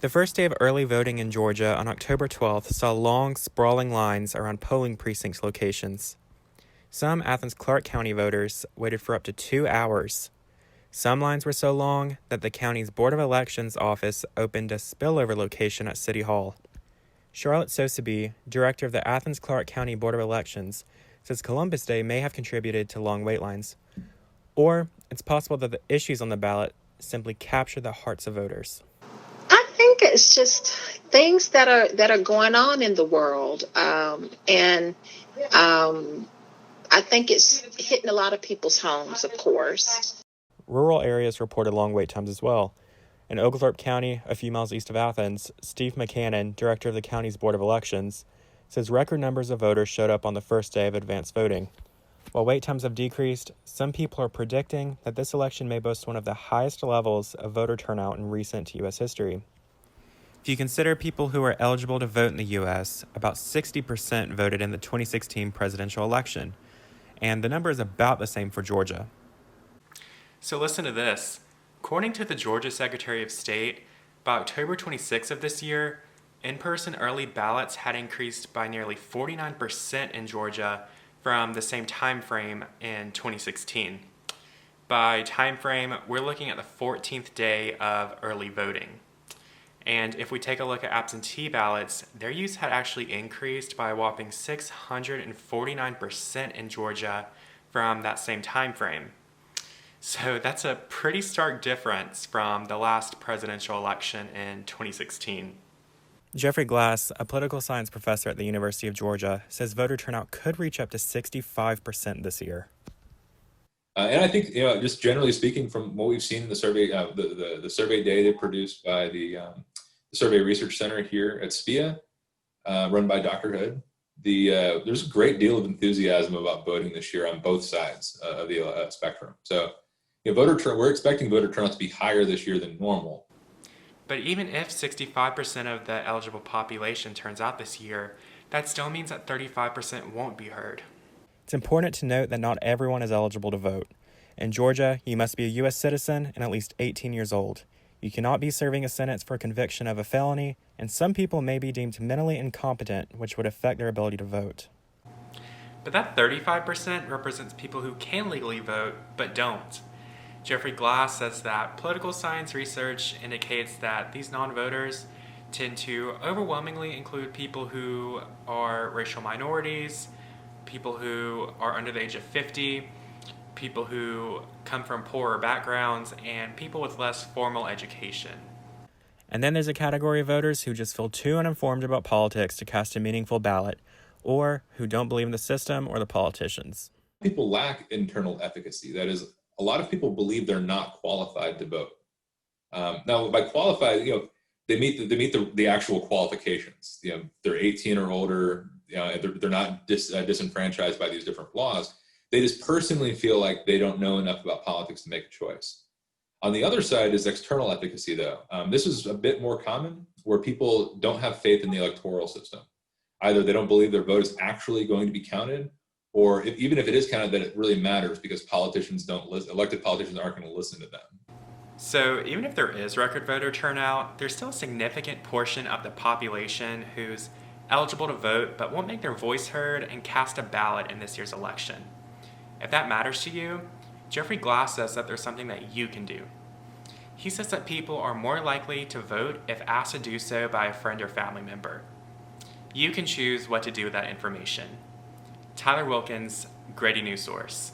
The first day of early voting in Georgia on October 12th saw long, sprawling lines around polling precinct locations. Some Athens-Clarke County voters waited for up to 2 hours. Some lines were so long that the county's Board of Elections office opened a spillover location at City Hall. Charlotte Sosebee, director of the Athens-Clarke County Board of Elections, says Columbus Day may have contributed to long wait lines. Or it's possible that the issues on the ballot simply capture the hearts of voters. I think it's just things that are going on in the world, and I think it's hitting a lot of people's homes, of course. Rural areas reported long wait times as well. In Oglethorpe County, a few miles east of Athens, Steve McCannon, director of the county's Board of Elections, says record numbers of voters showed up on the first day of advance voting. While wait times have decreased, some people are predicting that this election may boast one of the highest levels of voter turnout in recent U.S. history. If you consider people who are eligible to vote in the U.S., about 60% voted in the 2016 presidential election, and the number is about the same for Georgia. So listen to this. According to the Georgia Secretary of State, by October 26th of this year, in-person early ballots had increased by nearly 49% in Georgia from the same time frame in 2016. By time frame, we're looking at the 14th day of early voting. And if we take a look at absentee ballots, their use had actually increased by a whopping 649% in Georgia from that same time frame. So that's a pretty stark difference from the last presidential election in 2016. Jeffery Glas, a political science professor at the University of Georgia, says voter turnout could reach up to 65% this year. And I think, just generally speaking, from what we've seen in the survey, the survey data produced by the Survey Research Center here at SPIA, run by Dr. Hood, there's a great deal of enthusiasm about voting this year on both sides of the spectrum. So, we're expecting voter turnout to be higher this year than normal. But even if 65% of the eligible population turns out this year, that still means that 35% won't be heard. It's important to note that not everyone is eligible to vote. In Georgia, you must be a U.S. citizen and at least 18 years old. You cannot be serving a sentence for conviction of a felony, and some people may be deemed mentally incompetent, which would affect their ability to vote. But that 35% represents people who can legally vote, but don't. Jeffery Glas says that political science research indicates that these non-voters tend to overwhelmingly include people who are racial minorities, people who are under the age of 50, people who come from poorer backgrounds, and people with less formal education. And then there's a category of voters who just feel too uninformed about politics to cast a meaningful ballot, or who don't believe in the system or the politicians. People lack internal efficacy. That is, a lot of people believe they're not qualified to vote. Now, by qualified, they meet the actual qualifications. They're 18 or older. They're not disenfranchised by these different laws. They just personally feel like they don't know enough about politics to make a choice. On the other side is external efficacy, though. This is a bit more common, where people don't have faith in the electoral system. Either they don't believe their vote is actually going to be counted, or even if it is counted, that it really matters because elected politicians aren't going to listen to them. So even if there is record voter turnout, there's still a significant portion of the population who's eligible to vote but won't make their voice heard and cast a ballot in this year's election. If that matters to you, Jeffery Glas says that there's something that you can do. He says that people are more likely to vote if asked to do so by a friend or family member. You can choose what to do with that information. Tyler Wilkins, Grady News Source.